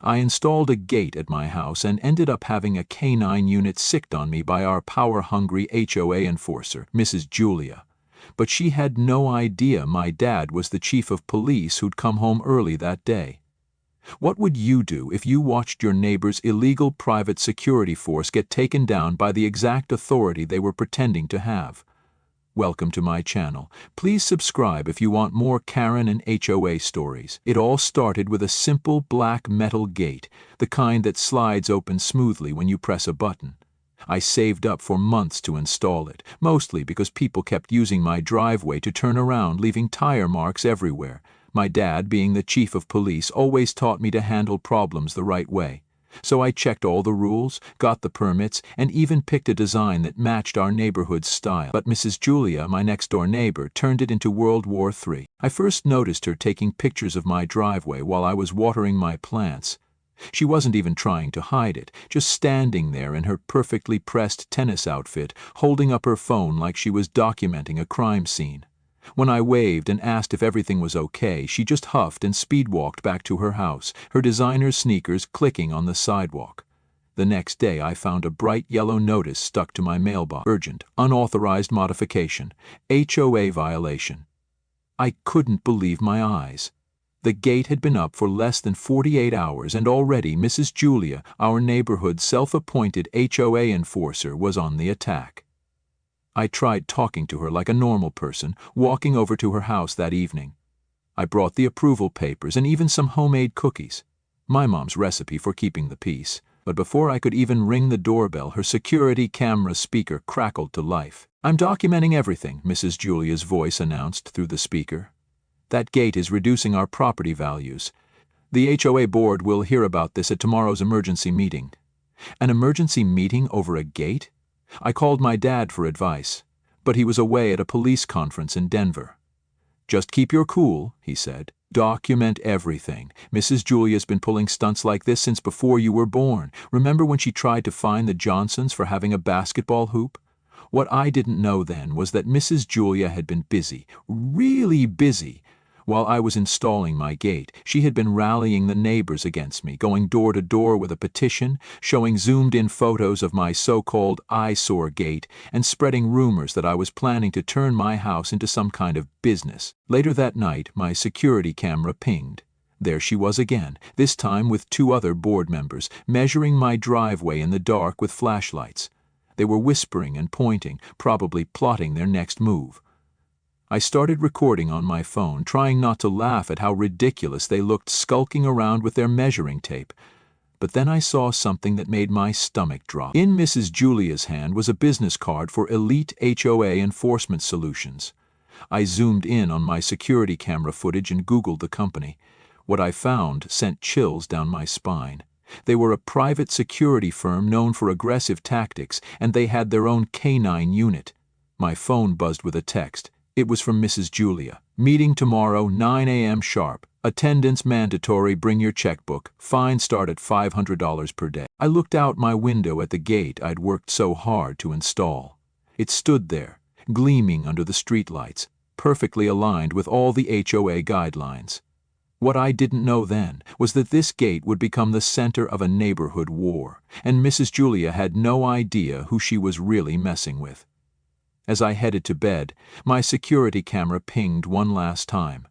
I installed a gate at my house and ended up having a K-9 unit sicked on me by our power-hungry HOA enforcer, Mrs. Julia. But she had no idea my dad was the chief of police who'd come home early that day. What would you do if you watched your neighbor's illegal private security force get taken down by the exact authority they were pretending to have? Welcome to my channel. Please subscribe if you want more Karen and HOA stories. It all started with a simple black metal gate, the kind that slides open smoothly when you press a button. I saved up for months to install it, mostly because people kept using my driveway to turn around, leaving tire marks everywhere. My dad, being the chief of police, always taught me to handle problems the right way. So I checked all the rules, got the permits, and even picked a design that matched our neighborhood's style. But Mrs. Julia, my next-door neighbor, turned it into World War III. I first noticed her taking pictures of my driveway while I was watering my plants. She wasn't even trying to hide it, just standing there in her perfectly pressed tennis outfit, holding up her phone like she was documenting a crime scene. When I waved and asked if everything was okay, she just huffed and speed-walked back to her house, her designer sneakers clicking on the sidewalk. The next day I found a bright yellow notice stuck to my mailbox. Urgent, unauthorized modification, HOA violation. I couldn't believe my eyes. The gate had been up for less than 48 hours, and already Mrs. Julia, our neighborhood's self-appointed HOA enforcer, was on the attack. I tried talking to her like a normal person, walking over to her house that evening. I brought the approval papers and even some homemade cookies, my mom's recipe for keeping the peace. But before I could even ring the doorbell, her security camera speaker crackled to life. "I'm documenting everything," Mrs. Julia's voice announced through the speaker. "That gate is reducing our property values. The HOA board will hear about this at tomorrow's emergency meeting." An emergency meeting over a gate? I called my dad for advice, but he was away at a police conference in Denver. "Just keep your cool," he said. "Document everything. Mrs. Julia's been pulling stunts like this since before you were born. Remember when she tried to fine the Johnsons for having a basketball hoop? What I didn't know then was that Mrs. Julia had been busy, really busy. While I was installing my gate, she had been rallying the neighbors against me, going door to door with a petition, showing zoomed-in photos of my so-called eyesore gate, and spreading rumors that I was planning to turn my house into some kind of business. Later that night, my security camera pinged. There she was again, this time with 2 other board members, measuring my driveway in the dark with flashlights. They were whispering and pointing, probably plotting their next move. I started recording on my phone, trying not to laugh at how ridiculous they looked skulking around with their measuring tape. But then I saw something that made my stomach drop. In Mrs. Julia's hand was a business card for Elite HOA Enforcement Solutions. I zoomed in on my security camera footage and Googled the company. What I found sent chills down my spine. They were a private security firm known for aggressive tactics, and they had their own K-9 unit. My phone buzzed with a text. It was from Mrs. Julia. "Meeting tomorrow, 9 a.m. sharp. Attendance mandatory, bring your checkbook. Fine start at $500 per day." I looked out my window at the gate I'd worked so hard to install. It stood there, gleaming under the streetlights, perfectly aligned with all the HOA guidelines. What I didn't know then was that this gate would become the center of a neighborhood war, and Mrs. Julia had no idea who she was really messing with. As I headed to bed, my security camera pinged one last time.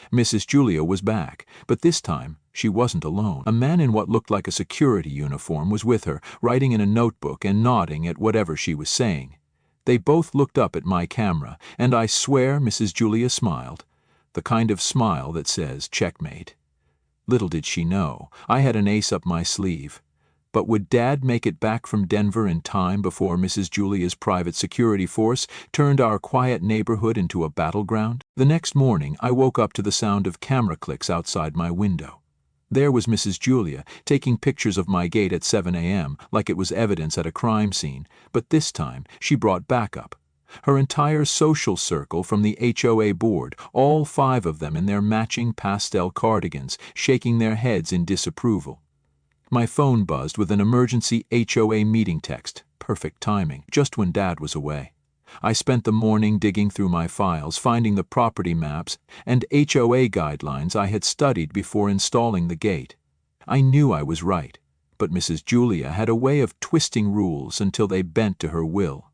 Mrs. Julia was back, but this time she wasn't alone. A man in what looked like a security uniform was with her, writing in a notebook and nodding at whatever she was saying. They both looked up at my camera, and I swear Mrs. Julia smiled, the kind of smile that says checkmate. Little did she know, I had an ace up my sleeve. But would Dad make it back from Denver in time before Mrs. Julia's private security force turned our quiet neighborhood into a battleground? The next morning, I woke up to the sound of camera clicks outside my window. There was Mrs. Julia, taking pictures of my gate at 7 a.m., like it was evidence at a crime scene, but this time she brought backup. Her entire social circle from the HOA board, all 5 of them in their matching pastel cardigans, shaking their heads in disapproval. My phone buzzed with an emergency HOA meeting text. Perfect timing, just when Dad was away. I spent the morning digging through my files, finding the property maps and HOA guidelines I had studied before installing the gate. I knew I was right, but Mrs. Julia had a way of twisting rules until they bent to her will.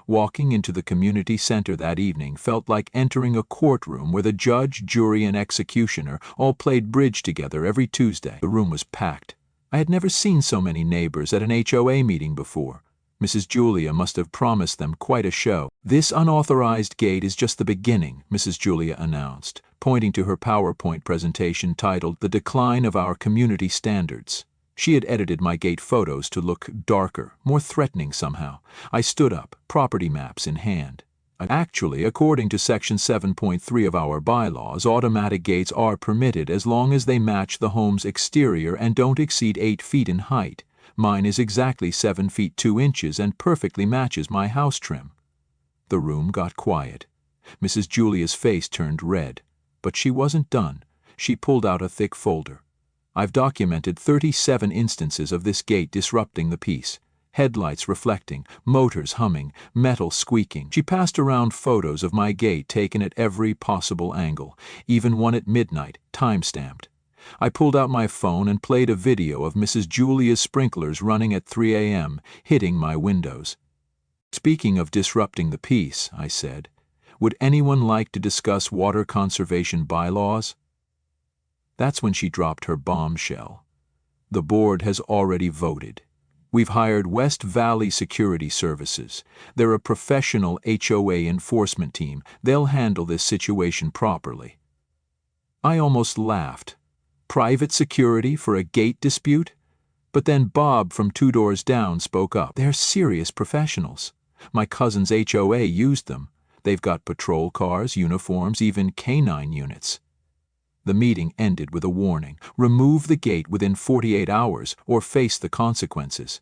Walking into the community center that evening felt like entering a courtroom where the judge, jury, and executioner all played bridge together every Tuesday. The room was packed. I had never seen so many neighbors at an HOA meeting before. Mrs. Julia must have promised them quite a show. "This unauthorized gate is just the beginning," Mrs. Julia announced, pointing to her PowerPoint presentation titled "The Decline of Our Community Standards." She had edited my gate photos to look darker, more threatening somehow. I stood up, property maps in hand. Actually, according to Section 7.3 of our bylaws, automatic gates are permitted as long as they match the home's exterior and don't exceed 8 feet in height. Mine is exactly 7 feet 2 inches and perfectly matches my house trim. The room got quiet. Mrs. Julia's face turned red, but she wasn't done. She pulled out a thick folder. "I've documented 37 instances of this gate disrupting the peace. Headlights reflecting, motors humming, metal squeaking." She passed around photos of my gate taken at every possible angle, even one at midnight, time-stamped. I pulled out my phone and played a video of Mrs. Julia's sprinklers running at 3 a.m., hitting my windows. "Speaking of disrupting the peace," I said, "would anyone like to discuss water conservation bylaws?" That's when she dropped her bombshell. "The board has already voted. We've hired West Valley Security Services. They're a professional HOA enforcement team. They'll handle this situation properly." I almost laughed. Private security for a gate dispute? But then Bob from 2 doors down spoke up. "They're serious professionals. My cousin's HOA used them. They've got patrol cars, uniforms, even K-9 units." The meeting ended with a warning: remove the gate within 48 hours or face the consequences.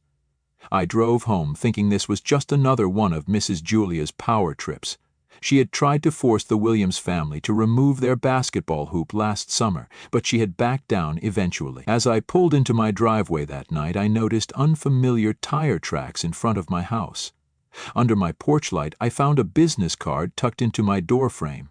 I drove home thinking this was just another one of Mrs. Julia's power trips. She had tried to force the Williams family to remove their basketball hoop last summer, but she had backed down eventually. As I pulled into my driveway that night, I noticed unfamiliar tire tracks in front of my house. Under my porch light, I found a business card tucked into my door frame.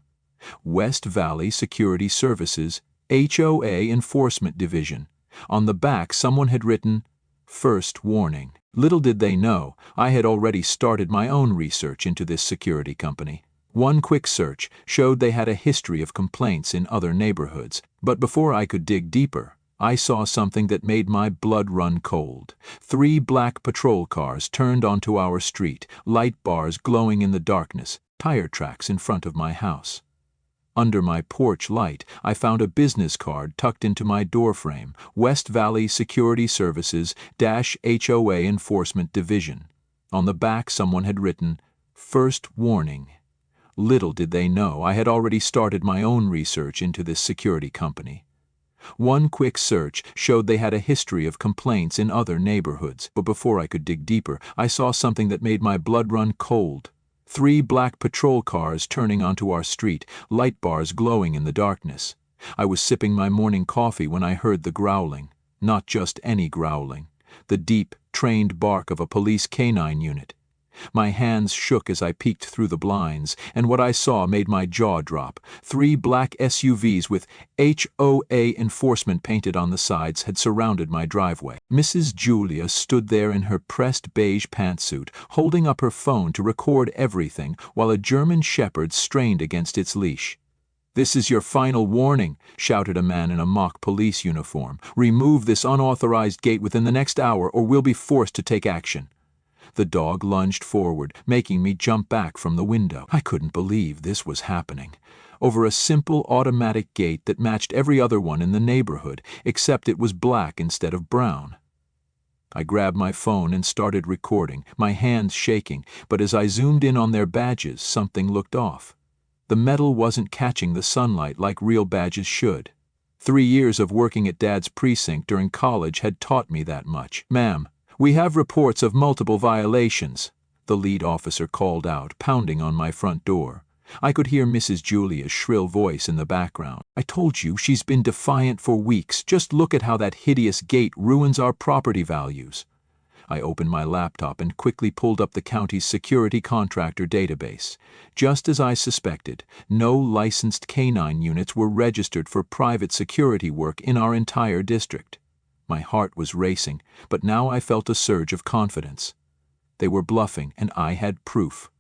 West Valley Security Services, HOA Enforcement Division. On the back, someone had written, "First Warning." Little did they know, I had already started my own research into this security company. One quick search showed they had a history of complaints in other neighborhoods, but before I could dig deeper, I saw something that made my blood run cold. 3 black patrol cars turned onto our street, light bars glowing in the darkness, tire tracks in front of my house. Under my porch light, I found a business card tucked into my doorframe: West Valley Security Services HOA Enforcement Division. On the back, someone had written, "First Warning." Little did they know, I had already started my own research into this security company. One quick search showed they had a history of complaints in other neighborhoods, but before I could dig deeper, I saw something that made my blood run cold. 3 black patrol cars turning onto our street, light bars glowing in the darkness. I was sipping my morning coffee when I heard the growling. Not just any growling. The deep, trained bark of a police K-9 unit. My hands shook as I peeked through the blinds, and what I saw made my jaw drop. 3 black SUVs with HOA enforcement painted on the sides had surrounded my driveway. Mrs. Julia stood there in her pressed beige pantsuit, holding up her phone to record everything, while a German shepherd strained against its leash. "This is your final warning," shouted a man in a mock police uniform. "Remove this unauthorized gate within the next hour, or we'll be forced to take action." The dog lunged forward, making me jump back from the window. I couldn't believe this was happening. Over a simple automatic gate that matched every other one in the neighborhood, except it was black instead of brown. I grabbed my phone and started recording, my hands shaking, but as I zoomed in on their badges, something looked off. The metal wasn't catching the sunlight like real badges should. 3 years of working at Dad's precinct during college had taught me that much. "Ma'am, we have reports of multiple violations," the lead officer called out, pounding on my front door. I could hear Mrs. Julia's shrill voice in the background. "I told you, she's been defiant for weeks. Just look at how that hideous gate ruins our property values." I opened my laptop and quickly pulled up the county's security contractor database. Just as I suspected, no licensed K-9 units were registered for private security work in our entire district. My heart was racing, but now I felt a surge of confidence. They were bluffing, and I had proof.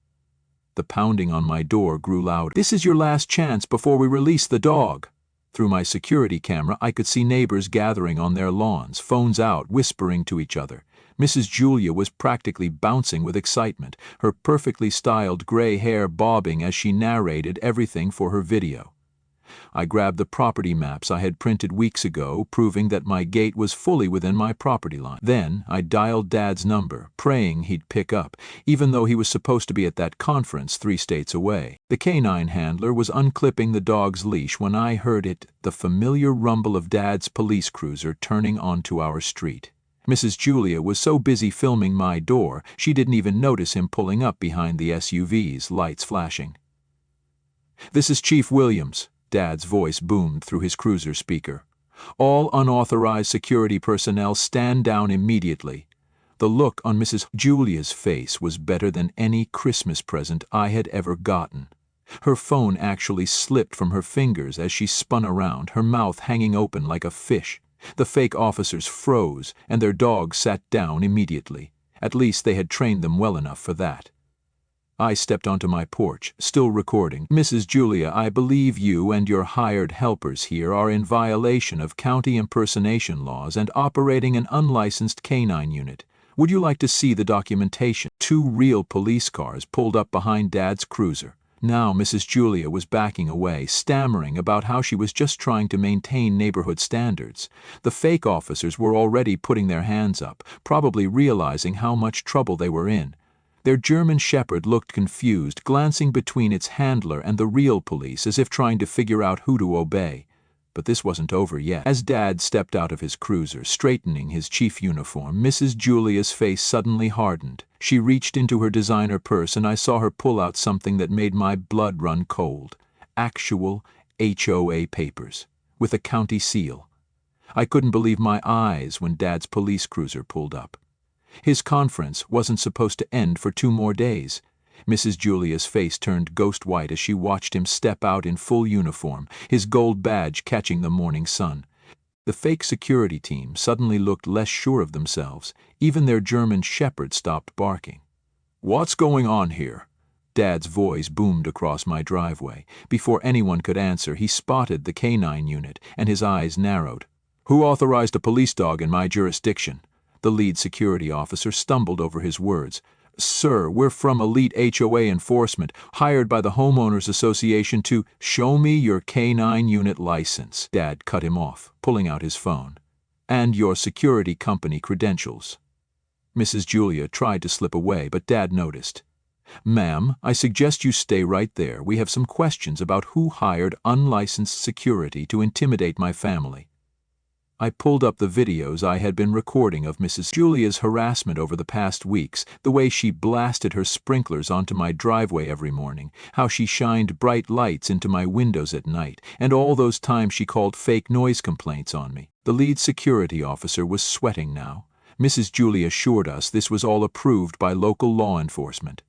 The pounding on my door grew louder. "This is your last chance before we release the dog." Through my security camera, I could see neighbors gathering on their lawns, phones out, whispering to each other. Mrs. Julia was practically bouncing with excitement, her perfectly styled gray hair bobbing as she narrated everything for her video. I grabbed the property maps I had printed weeks ago, proving that my gate was fully within my property line. Then I dialed Dad's number, praying he'd pick up, even though he was supposed to be at that conference 3 states away. The K-9 handler was unclipping the dog's leash when I heard it, the familiar rumble of Dad's police cruiser turning onto our street. Mrs. Julia was so busy filming my door, she didn't even notice him pulling up behind the SUV's lights flashing. "This is Chief Williams," Dad's voice boomed through his cruiser speaker. "All unauthorized security personnel stand down immediately." The look on Mrs. Julia's face was better than any Christmas present I had ever gotten. Her phone actually slipped from her fingers as she spun around, her mouth hanging open like a fish. The fake officers froze, and their dogs sat down immediately. At least they had trained them well enough for that. I stepped onto my porch, still recording. "Mrs. Julia, I believe you and your hired helpers here are in violation of county impersonation laws and operating an unlicensed K-9 unit. Would you like to see the documentation?" 2 real police cars pulled up behind Dad's cruiser. Now Mrs. Julia was backing away, stammering about how she was just trying to maintain neighborhood standards. The fake officers were already putting their hands up, probably realizing how much trouble they were in. Their German shepherd looked confused, glancing between its handler and the real police as if trying to figure out who to obey. But this wasn't over yet. As Dad stepped out of his cruiser, straightening his chief uniform, Mrs. Julia's face suddenly hardened. She reached into her designer purse and I saw her pull out something that made my blood run cold. Actual HOA papers, with a county seal. I couldn't believe my eyes when Dad's police cruiser pulled up. His conference wasn't supposed to end for 2 more days. Mrs. Julia's face turned ghost white as she watched him step out in full uniform, his gold badge catching the morning sun. The fake security team suddenly looked less sure of themselves. Even their German shepherd stopped barking. "What's going on here?" Dad's voice boomed across my driveway. Before anyone could answer, he spotted the K-9 unit, and his eyes narrowed. "Who authorized a police dog in my jurisdiction?" The lead security officer stumbled over his words. "Sir, we're from Elite HOA Enforcement, hired by the Homeowners Association to—" "Show me your K-9 unit license," Dad cut him off, pulling out his phone. "And your security company credentials." Mrs. Julia tried to slip away, but Dad noticed. "Ma'am, I suggest you stay right there. We have some questions about who hired unlicensed security to intimidate my family." I pulled up the videos I had been recording of Mrs. Julia's harassment over the past weeks, the way she blasted her sprinklers onto my driveway every morning, how she shined bright lights into my windows at night, and all those times she called fake noise complaints on me. The lead security officer was sweating now. Mrs. Julia assured us this was all approved by local law enforcement.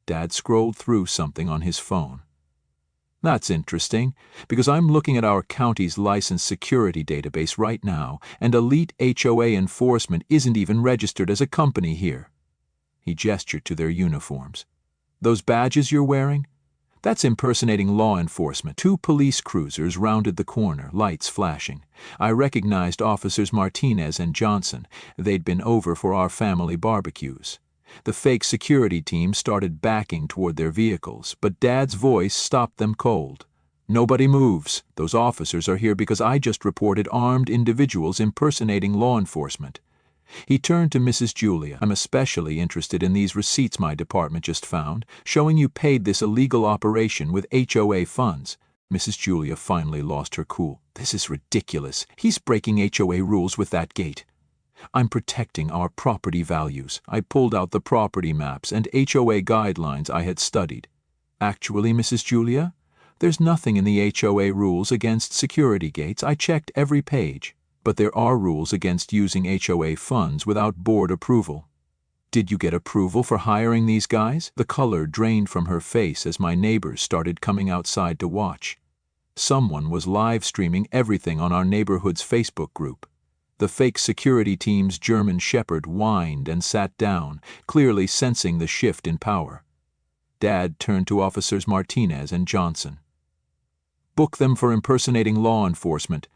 Dad scrolled through something on his phone. "That's interesting, because I'm looking at our county's licensed security database right now, and Elite HOA Enforcement isn't even registered as a company here." He gestured to their uniforms. "Those badges you're wearing? That's impersonating law enforcement." 2 police cruisers rounded the corner, lights flashing. I recognized Officers Martinez and Johnson. They'd been over for our family barbecues. The fake security team started backing toward their vehicles, but Dad's voice stopped them cold. "Nobody moves. Those officers are here because I just reported armed individuals impersonating law enforcement." He turned to Mrs. Julia. "I'm especially interested in these receipts my department just found, showing you paid this illegal operation with HOA funds." Mrs. Julia finally lost her cool. "This is ridiculous. He's breaking HOA rules with that gate." "I'm protecting our property values." I pulled out the property maps and HOA guidelines I had studied. "Actually, Mrs. Julia, there's nothing in the HOA rules against security gates. I checked every page. But there are rules against using HOA funds without board approval." "Did you get approval for hiring these guys?" The color drained from her face as my neighbors started coming outside to watch. Someone was live streaming everything on our neighborhood's Facebook group. The fake security team's German shepherd whined and sat down, clearly sensing the shift in power. Dad turned to Officers Martinez and Johnson. "Book them for impersonating law enforcement.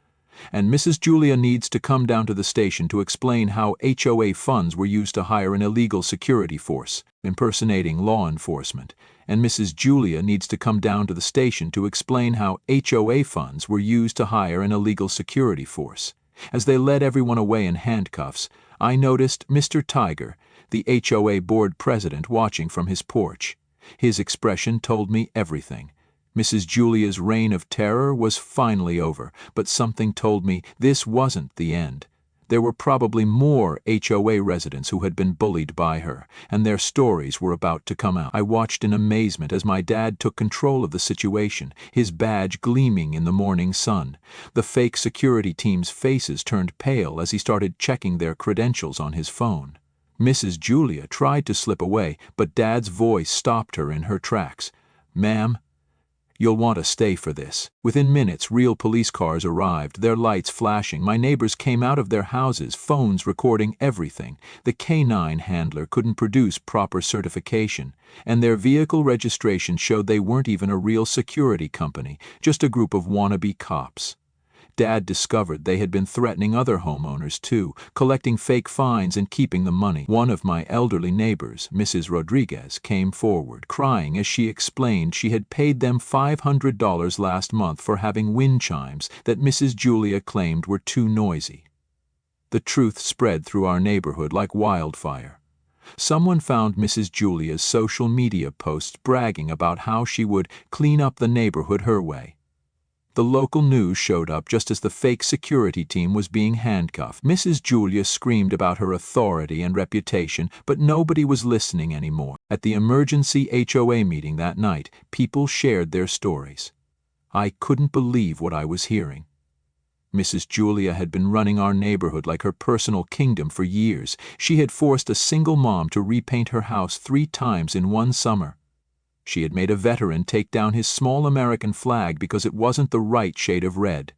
And Mrs. Julia needs to come down to the station to explain how HOA funds were used to hire an illegal security force, impersonating law enforcement. And Mrs. Julia needs to come down to the station to explain how HOA funds were used to hire an illegal security force." As they led everyone away in handcuffs, I noticed Mr. Tiger, the HOA board president, watching from his porch. His expression told me everything. Mrs. Julia's reign of terror was finally over, but something told me this wasn't the end. There were probably more HOA residents who had been bullied by her, and their stories were about to come out. I watched in amazement as my dad took control of the situation, his badge gleaming in the morning sun. The fake security team's faces turned pale as he started checking their credentials on his phone. Mrs. Julia tried to slip away, but Dad's voice stopped her in her tracks. "Ma'am, you'll want to stay for this." Within minutes, real police cars arrived, their lights flashing. My neighbors came out of their houses, phones recording everything. The K-9 handler couldn't produce proper certification, and their vehicle registration showed they weren't even a real security company, just a group of wannabe cops. Dad discovered they had been threatening other homeowners too, collecting fake fines and keeping the money. One of my elderly neighbors, Mrs. Rodriguez, came forward, crying as she explained she had paid them $500 last month for having wind chimes that Mrs. Julia claimed were too noisy. The truth spread through our neighborhood like wildfire. Someone found Mrs. Julia's social media posts bragging about how she would clean up the neighborhood her way. The local news showed up just as the fake security team was being handcuffed. Mrs. Julia screamed about her authority and reputation, but nobody was listening anymore. At the emergency HOA meeting that night, people shared their stories. I couldn't believe what I was hearing. Mrs. Julia had been running our neighborhood like her personal kingdom for years. She had forced a single mom to repaint her house 3 times in one summer. She had made a veteran take down his small American flag because it wasn't the right shade of red.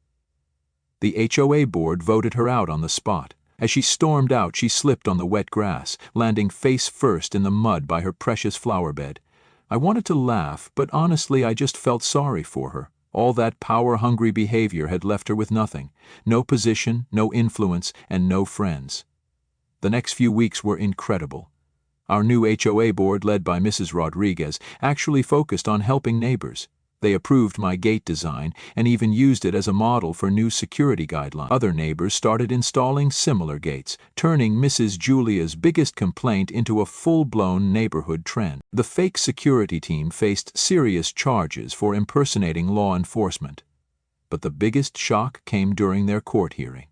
The HOA board voted her out on the spot. As she stormed out, she slipped on the wet grass, landing face first in the mud by her precious flower bed. I wanted to laugh, but honestly I just felt sorry for her. All that power-hungry behavior had left her with nothing. No position, no influence, and no friends. The next few weeks were incredible. Our new HOA board, led by Mrs. Rodriguez, actually focused on helping neighbors. They approved my gate design and even used it as a model for new security guidelines. Other neighbors started installing similar gates, turning Mrs. Julia's biggest complaint into a full-blown neighborhood trend. The fake security team faced serious charges for impersonating law enforcement. But the biggest shock came during their court hearing.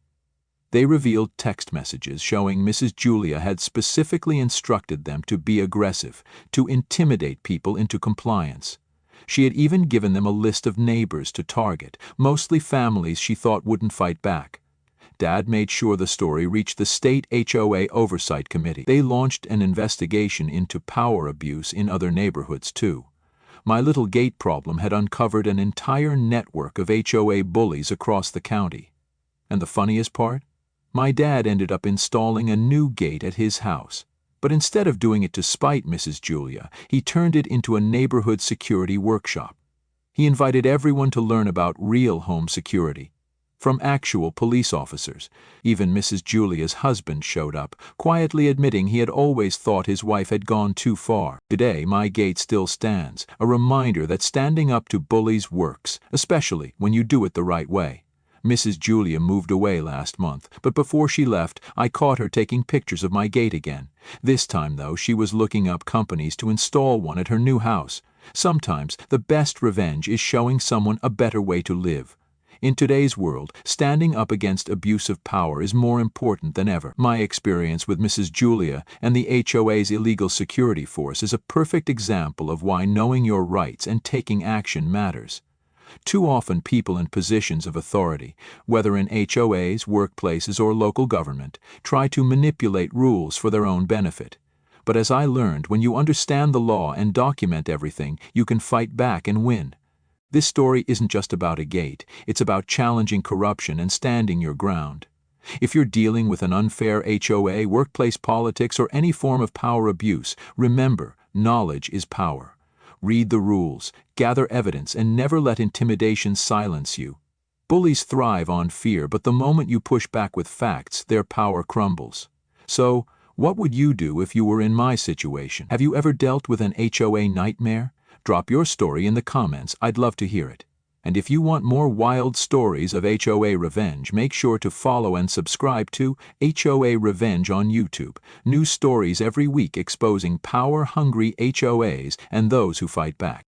They revealed text messages showing Mrs. Julia had specifically instructed them to be aggressive, to intimidate people into compliance. She had even given them a list of neighbors to target, mostly families she thought wouldn't fight back. Dad made sure the story reached the state HOA Oversight Committee. They launched an investigation into power abuse in other neighborhoods too. My little gate problem had uncovered an entire network of HOA bullies across the county. And the funniest part? My dad ended up installing a new gate at his house. But instead of doing it to spite Mrs. Julia, he turned it into a neighborhood security workshop. He invited everyone to learn about real home security, from actual police officers. Even Mrs. Julia's husband showed up, quietly admitting he had always thought his wife had gone too far. Today, my gate still stands, a reminder that standing up to bullies works, especially when you do it the right way. Mrs. Julia moved away last month, but before she left, I caught her taking pictures of my gate again. This time, though, she was looking up companies to install one at her new house. Sometimes, the best revenge is showing someone a better way to live. In today's world, standing up against abusive power is more important than ever. My experience with Mrs. Julia and the HOA's illegal security force is a perfect example of why knowing your rights and taking action matters. Too often people in positions of authority, whether in HOAs, workplaces, or local government, try to manipulate rules for their own benefit. But as I learned, when you understand the law and document everything, you can fight back and win. This story isn't just about a gate, it's about challenging corruption and standing your ground. If you're dealing with an unfair HOA, workplace politics, or any form of power abuse, remember, knowledge is power. Read the rules, gather evidence, and never let intimidation silence you. Bullies thrive on fear, but the moment you push back with facts, their power crumbles. So, what would you do if you were in my situation? Have you ever dealt with an HOA nightmare? Drop your story in the comments, I'd love to hear it. And if you want more wild stories of HOA revenge, make sure to follow and subscribe to HOA Revenge on YouTube. New stories every week exposing power-hungry HOAs and those who fight back.